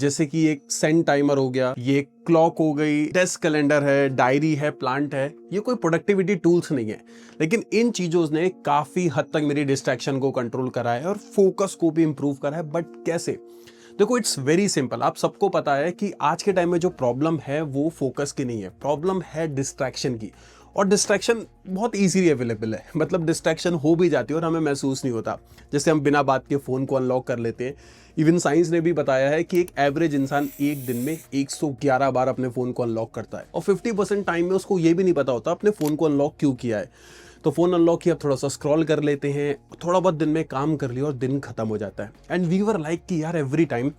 जैसे कि एक सेंट टाइमर हो गया, ये क्लॉक हो गई, डेस्क कैलेंडर है, डायरी है, प्लांट है। ये कोई प्रोडक्टिविटी टूल्स नहीं है, लेकिन इन चीजों ने काफी हद तक मेरी डिस्ट्रैक्शन को कंट्रोल करा है और फोकस को भी इंप्रूव करा है। बट कैसे? देखो, इट्स वेरी सिंपल। आप सबको पता है कि आज के टाइम में जो प्रॉब्लम है वो फोकस की नहीं है, प्रॉब्लम है डिस्ट्रैक्शन की। और डिस्ट्रैक्शन बहुत इजीली अवेलेबल है, मतलब डिस्ट्रैक्शन हो भी जाती है और हमें महसूस नहीं होता। जैसे हम बिना बात के फ़ोन को अनलॉक कर लेते हैं। इवन साइंस ने भी बताया है कि एक एवरेज इंसान एक दिन में 111 बार अपने फ़ोन को अनलॉक करता है और 50% टाइम में उसको ये भी नहीं पता होता अपने फ़ोन को अनलॉक क्यों किया है। तो फ़ोन अनलॉक किया, थोड़ा सा स्क्रॉल कर लेते हैं, थोड़ा बहुत दिन में काम कर लिया और दिन खत्म हो जाता है। एंड वी वर लाइक कि यार एवरी टाइम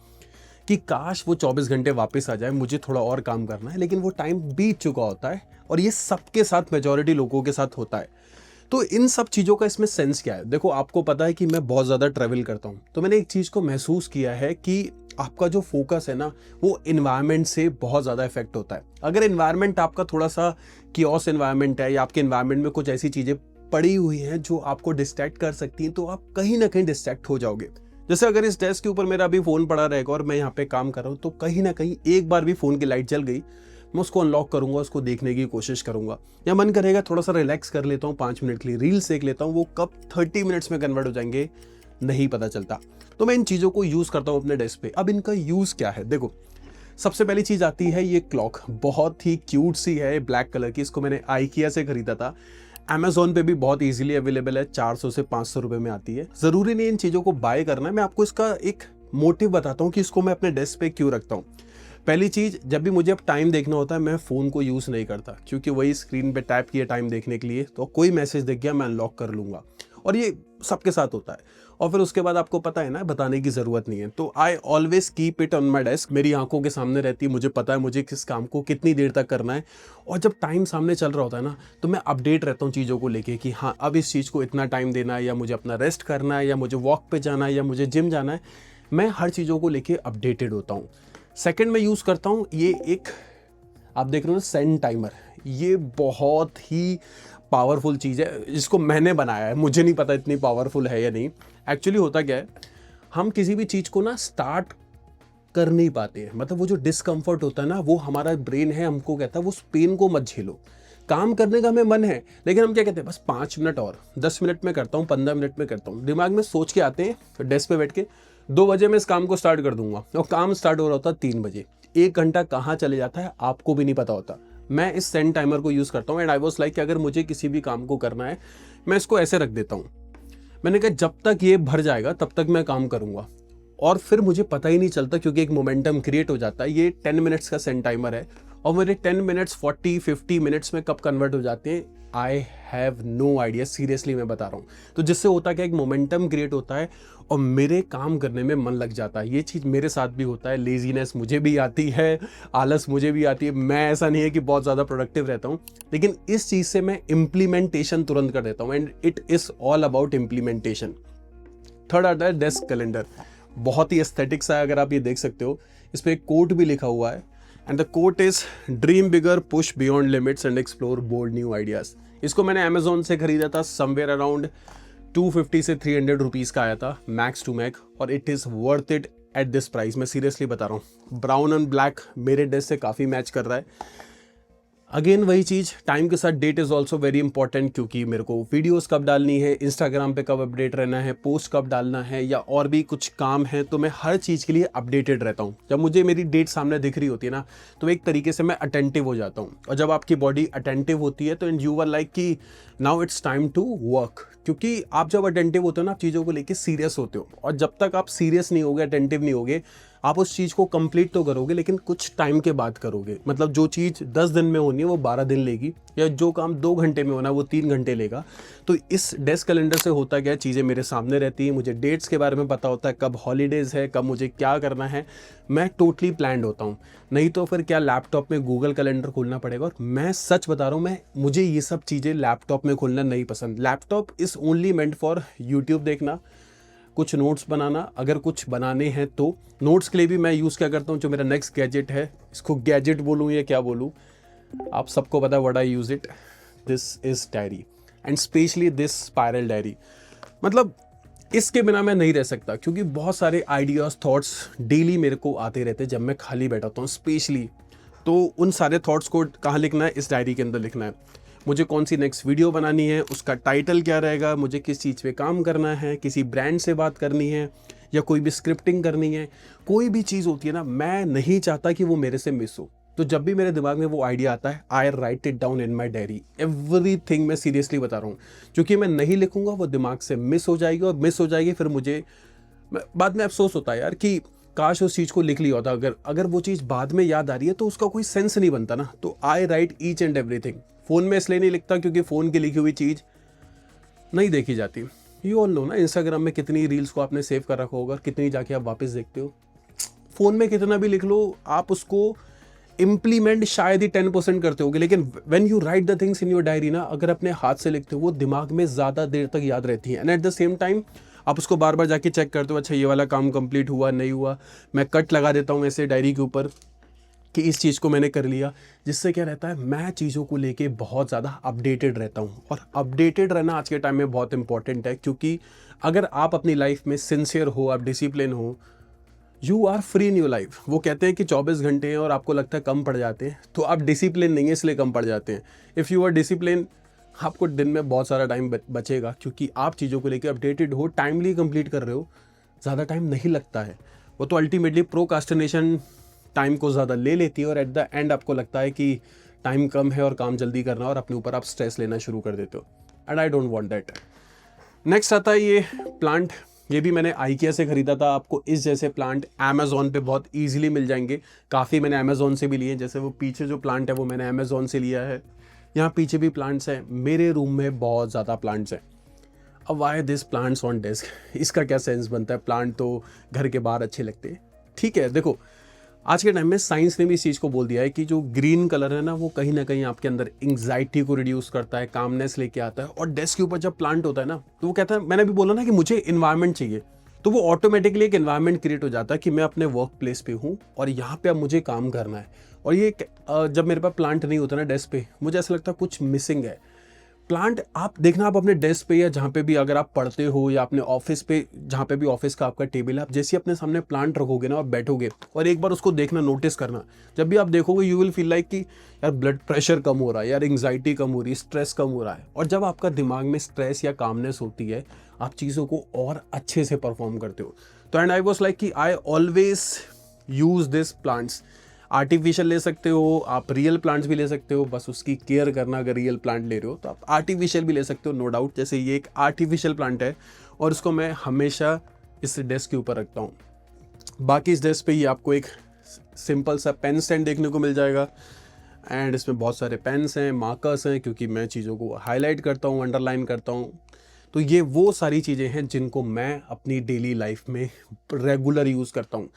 कि काश वो 24 घंटे वापस आ जाए, मुझे थोड़ा और काम करना है, लेकिन वो टाइम बीत चुका होता है। और ये सबके साथ, मेजॉरिटी लोगों के साथ होता है। तो इन सब चीज़ों का इसमें सेंस क्या है? देखो, आपको पता है कि मैं बहुत ज़्यादा ट्रैवल करता हूँ, तो मैंने एक चीज़ को महसूस किया है कि आपका जो फोकस है ना, वो इन्वायरमेंट से बहुत ज़्यादा इफेक्ट होता है। अगर इन्वायरमेंट आपका थोड़ा सा कियोस इन्वायरमेंट है या आपके इन्वायरमेंट में कुछ ऐसी चीज़ें पड़ी हुई हैं जो आपको डिस्ट्रैक्ट कर सकती हैं, तो आप कहीं ना कहीं डिस्ट्रैक्ट हो जाओगे। जैसे अगर इस डेस्क के ऊपर मेरा अभी फ़ोन पड़ा रहेगा और मैं यहाँ पे काम कर रहा हूँ, तो कहीं ना कहीं एक बार भी फ़ोन की लाइट जल गई, मैं उसको अनलॉक करूंगा, उसको देखने की कोशिश करूंगा। या मन करेगा थोड़ा सा रिलैक्स कर लेता हूँ, 5 मिनट के लिए रील्स देख लेता हूँ, वो कब 30 मिनट्स में कन्वर्ट हो जाएंगे नहीं पता चलता। तो मैं इन चीज़ों को यूज़ करता हूँ अपने डेस्क पे। अब इनका यूज़ क्या है? देखो, सबसे पहली चीज़ आती है ये क्लॉक। बहुत ही क्यूट सी है, ब्लैक कलर की। इसको मैंने आइकिया से खरीदा था। अमेजोन पे भी बहुत इजीली अवेलेबल है, 400 से 500 रुपए में आती है। ज़रूरी नहीं इन चीज़ों को बाय करना है। मैं आपको इसका एक मोटिव बताता हूँ कि इसको मैं अपने डेस्क पे क्यों रखता हूँ। पहली चीज़, जब भी मुझे अब टाइम देखना होता है, मैं फ़ोन को यूज़ नहीं करता, क्योंकि वही स्क्रीन पे टैप किया टाइम देखने के लिए, तो कोई मैसेज दिख गया मैं अनलॉक कर लूँगा। और ये सबके साथ होता है। और फिर उसके बाद आपको पता है ना, बताने की ज़रूरत नहीं है। तो I always keep it on my desk. मेरी आंखों के सामने रहती है, मुझे पता है मुझे किस काम को कितनी देर तक करना है। और जब टाइम सामने चल रहा होता है ना, तो मैं अपडेट रहता हूँ चीज़ों को लेके कि हाँ, अब इस चीज़ को इतना टाइम देना है, या मुझे अपना रेस्ट करना है, या मुझे वॉक पे जाना है, या मुझे जिम जाना है। मैं हर चीज़ों को लेके अपडेटेड होता हूँ। सेकंड, मैं यूज़ करता हूँ ये एक, आप देख रहे हो ना, सेंट टाइमर। ये बहुत ही पावरफुल चीज़ है, जिसको मैंने बनाया है। मुझे नहीं पता इतनी पावरफुल है या नहीं। एक्चुअली होता क्या है, हम किसी भी चीज़ को ना स्टार्ट कर नहीं पाते हैं। मतलब वो जो डिस्कम्फर्ट होता है ना, वो हमारा ब्रेन है हमको कहता है वो उस पेन को मत झेलो। काम करने का हमें मन है, लेकिन हम क्या कहते हैं, बस 5 मिनट और, 10 मिनट में करता हूँ, 15 मिनट में करता हूँ। दिमाग में सोच के आते हैं डेस्क पे बैठ के, 2 बजे मैं इस काम को स्टार्ट कर दूंगा, और काम स्टार्ट हो रहा होता है 3 बजे। 1 घंटा कहाँ चले जाता है आपको भी नहीं पता होता। मैं इस सेंट टाइमर को यूज़ करता हूँ। एंड आई वॉज लाइक कि अगर मुझे किसी भी काम को करना है, मैं इसको ऐसे रख देता हूँ। मैंने कहा जब तक ये भर जाएगा तब तक मैं काम करूँगा, और फिर मुझे पता ही नहीं चलता, क्योंकि एक मोमेंटम क्रिएट हो जाता है। ये 10 मिनट्स का सेंट टाइमर है, और मेरे 10 मिनट्स 40-50 मिनट्स में कब कन्वर्ट हो जाते हैं, I have no idea. Seriously मैं बता रहा हूँ। तो जिससे होता क्या, एक मोमेंटम क्रिएट होता है और मेरे काम करने में मन लग जाता है। ये चीज़ मेरे साथ भी होता है। लेजीनेस मुझे भी आती है, आलस मुझे भी आती है। मैं ऐसा नहीं है कि बहुत ज़्यादा प्रोडक्टिव रहता हूँ, लेकिन इस चीज़ से मैं इम्प्लीमेंटेशन तुरंत कर देता हूँ। And it is all about implementation. Third आता है डेस्क कैलेंडर। बहुत ही एस्थेटिक सा है, अगर आप ये देख सकते हो। इस पर एक कोट भी लिखा हुआ है, and the quote is dream bigger, push beyond limits and explore bold new ideas. इसको मैंने अमेजोन से खरीदा था, समवेयर अराउंड 250 से 300 रुपीज़ का आया था, मैक्स टू मैक, और it is worth it at this price. मैं सीरियसली बता रहा हूँ। ब्राउन एंड ब्लैक मेरे डेस्क से काफ़ी मैच कर रहा है। अगेन वही चीज़, टाइम के साथ that is also very important, क्योंकि मेरे को वीडियोस कब डालनी है, इंस्टाग्राम पे कब अपडेट रहना है, पोस्ट कब डालना है, या और भी कुछ काम है, तो मैं हर चीज़ के लिए अपडेटेड रहता हूँ। जब मुझे मेरी डेट सामने दिख रही होती है ना, तो एक तरीके से मैं अटेंटिव हो जाता हूँ। और जब आपकी बॉडी अटेंटिव होती है, तो यू आर लाइक कि now it's time to work. क्योंकि आप जब अटेंटिव होते हो ना, आप चीज़ों को लेके सीरियस होते हो, और जब तक आप सीरियस नहीं होगे, अटेंटिव नहीं होगे, आप उस चीज़ को कंप्लीट तो करोगे, लेकिन कुछ टाइम के बाद करोगे। मतलब जो चीज़ 10 दिन में होनी है वो 12 दिन लेगी, या जो काम 2 घंटे में होना है वो 3 घंटे लेगा। तो इस डेस्क कैलेंडर से होता क्या है, चीज़ें मेरे सामने रहती हैं, मुझे डेट्स के बारे में पता होता है, कब हॉलीडेज़ है, कब मुझे क्या करना है। मैं टोटली प्लान्ड होता हूँ। नहीं तो फिर क्या, लैपटॉप में गूगल कैलेंडर खोलना पड़ेगा। और मैं सच बता रहा हूँ, मुझे ये सब चीज़ें लैपटॉप में खोलना नहीं पसंद। Laptop is only meant for YouTube देखना, कुछ नोट्स बनाना, अगर कुछ बनाने हैं तो। नोट्स के लिए भी मैं यूज़ क्या करता हूँ, जो मेरा नेक्स्ट गैजेट है, इसको गैजेट बोलूँ या क्या बोलूँ, आप सबको पता है what I use it, this is diary, and specially this spiral diary. मतलब इसके बिना मैं नहीं रह सकता, क्योंकि बहुत सारे आइडियाज थॉट्स डेली मेरे को आते रहते हैं जब मैं खाली बैठा होता हूँ स्पेशली। तो उन सारे थॉट्स को कहाँ लिखना है? इस डायरी के अंदर लिखना है। मुझे कौन सी नेक्स्ट वीडियो बनानी है, उसका टाइटल क्या रहेगा, मुझे किस चीज़ पे काम करना है, किसी ब्रांड से बात करनी है या कोई भी स्क्रिप्टिंग करनी है, कोई भी चीज़ होती है ना, मैं नहीं चाहता कि वो मेरे से मिस हो। तो जब भी मेरे दिमाग में वो आइडिया आता है, I write it down in my diary, everything. मैं सीरियसली बता रहा हूँ, क्योंकि मैं नहीं लिखूंगा वो दिमाग से मिस हो जाएगी, और मिस हो जाएगी फिर मुझे बाद में अफसोस होता है यार कि काश उस चीज़ को लिख लिया होता। अगर वो चीज़ बाद में याद आ रही है तो उसका कोई सेंस नहीं बनता ना। तो I write each and everything. Phone में इसलिए नहीं लिखता क्योंकि फ़ोन की लिखी हुई चीज़ नहीं देखी जाती। यू ऑल नो ना, इंस्टाग्राम में कितनी रील्स को आपने सेव कर रखा होगा, कितनी जाके आप वापस देखते हो। फ़ोन में कितना भी लिख लो, आप उसको इम्प्लीमेंट शायद ही 10% करते होगे, लेकिन when you right the things in your diary ना, अगर अपने हाथ से लिखते हो वो दिमाग में ज़्यादा देर तक याद रहती है। And at the same time आप उसको बार बार जाके चेक करते हो, अच्छा ये वाला काम कंप्लीट हुआ नहीं हुआ। मैं कट लगा देता हूँ ऐसे डायरी के ऊपर कि इस चीज़ को मैंने कर लिया, जिससे क्या रहता है, मैं चीज़ों को लेके बहुत ज़्यादा अपडेटेड रहता हूँ। और अपडेटेड रहना आज के टाइम में बहुत इंपॉर्टेंट है, क्योंकि अगर आप अपनी लाइफ में सिंसियर हो, आप डिसिप्लिन हो, you are free in your life. वो कहते हैं कि 24 घंटे हैं और आपको लगता है कम पड़ जाते हैं, तो आप डिसिप्लिन नहीं है इसलिए कम पड़ जाते हैं। इफ़ यू आर डिसिप्लिन, आपको दिन में बहुत सारा टाइम बचेगा, क्योंकि आप चीज़ों को लेकर अपडेटेड हो, टाइमली कंप्लीट कर रहे हो, ज़्यादा टाइम नहीं लगता है। वो तो अल्टीमेटली प्रोकास्टिनेशन टाइम को ज़्यादा ले लेती है, और एट द एंड आपको लगता है कि टाइम कम है और काम जल्दी करना, और अपने ऊपर आप स्ट्रेस लेना शुरू कर देते हो। And I don't want that. Next आता है ये प्लांट। ये भी मैंने आइकिया से ख़रीदा था। आपको इस जैसे प्लांट अमेज़ॉन पे बहुत इजीली मिल जाएंगे। काफ़ी मैंने अमेज़ॉन से भी लिए, जैसे वो पीछे जो प्लांट है वो मैंने अमेज़ॉन से लिया है। यहाँ पीछे भी प्लांट्स हैं। मेरे रूम में बहुत ज़्यादा प्लांट्स हैं। अब why this plants on desk, इसका क्या सेंस बनता है? प्लांट तो घर के बाहर अच्छे लगते हैं, ठीक है। देखो, आज के टाइम में साइंस ने भी इस चीज़ को बोल दिया है कि जो ग्रीन कलर है ना, वो कहीं ना कहीं आपके अंदर एंग्जाइटी को रिड्यूस करता है, कामनेस लेके आता है। और डेस्क के ऊपर जब प्लांट होता है ना, तो वो कहता है, मैंने भी बोला ना कि मुझे इन्वायरमेंट चाहिए, तो वो ऑटोमेटिकली एक इन्वायरमेंट क्रिएट हो जाता है कि मैं अपने वर्क प्लेस पे हूँ और यहाँ पे अब मुझे काम करना है। और ये जब मेरे पास प्लांट नहीं होता ना डेस्क पे, मुझे ऐसा लगता है कुछ मिसिंग है। प्लांट आप देखना, आप अपने डेस्क पे या जहाँ पे भी अगर आप पढ़ते हो, या अपने ऑफिस पे जहाँ पे भी ऑफिस का आपका टेबल है, आप जैसे अपने सामने प्लांट रखोगे ना, आप बैठोगे और एक बार उसको देखना, नोटिस करना, जब भी आप देखोगे यू विल फील लाइक कि यार ब्लड प्रेशर कम हो रहा है, यार एंग्जाइटी कम हो रही है, स्ट्रेस कम हो रहा है। और जब आपका दिमाग में स्ट्रेस या कामनेस होती है, आप चीज़ों को और अच्छे से परफॉर्म करते हो। तो एंड आई वॉज लाइक कि I always use this plants. Artificial ले सकते हो, आप रियल प्लांट्स भी ले सकते हो, बस उसकी केयर करना। अगर रियल प्लांट ले रहे हो तो आप आर्टिफिशियल भी ले सकते हो, नो डाउट। जैसे ये एक आर्टिफिशियल प्लांट है और इसको मैं हमेशा इस डेस्क के ऊपर रखता हूँ। बाकी इस डेस्क पे ही आपको एक सिंपल सा पेन स्टैंड देखने को मिल जाएगा। एंड इसमें बहुत सारे पेन्स हैं, मार्कर्स हैं, क्योंकि मैं चीज़ों को हाईलाइट करता हूँ, अंडरलाइन करता हूँ। तो ये वो सारी चीज़ें हैं जिनको मैं अपनी डेली लाइफ में रेगुलर यूज़ करता हूँ।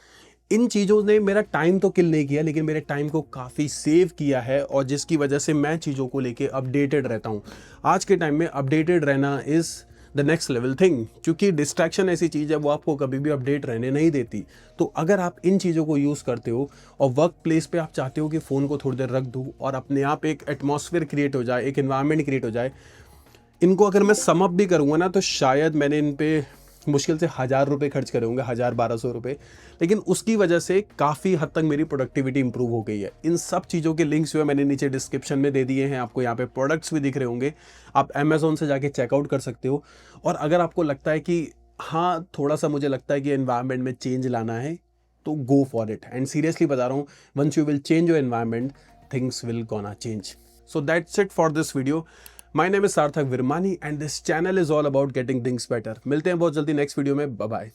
इन चीज़ों ने मेरा टाइम तो किल नहीं किया, लेकिन मेरे टाइम को काफ़ी सेव किया है, और जिसकी वजह से मैं चीज़ों को लेके अपडेटेड रहता हूँ। आज के टाइम में अपडेटेड रहना is the next level thing, क्योंकि डिस्ट्रैक्शन ऐसी चीज़ है वो आपको कभी भी अपडेट रहने नहीं देती। तो अगर आप इन चीज़ों को यूज़ करते हो और वर्क प्लेस पे आप चाहते हो कि फ़ोन को थोड़ी देर रख दूँ और अपने आप एक एटमॉस्फेयर क्रिएट हो जाए, एक एनवायरनमेंट क्रिएट हो जाए, इनको अगर मैं सम अप भी करूँगा ना, तो शायद मैंने इन पे मुश्किल से 1000 रुपये खर्च करे होंगे, 1000-1200 रुपये। लेकिन उसकी वजह से काफ़ी हद तक मेरी प्रोडक्टिविटी इंप्रूव हो गई है। इन सब चीज़ों के लिंक्स जो है मैंने नीचे डिस्क्रिप्शन में दे दिए हैं। आपको यहाँ पे प्रोडक्ट्स भी दिख रहे होंगे, आप अमेज़ॉन से जाके चेकआउट कर सकते हो। और अगर आपको लगता है कि हाँ, थोड़ा सा मुझे लगता है कि एनवायरनमेंट में चेंज लाना है, तो go for it. And seriously बता रहा हूँ, once you will change your environment, things will gonna change. So that's it for this video. My name is Sarthak Virmani and this channel is all about getting things better. मिलते हैं बहुत जल्दी next video में। Bye bye.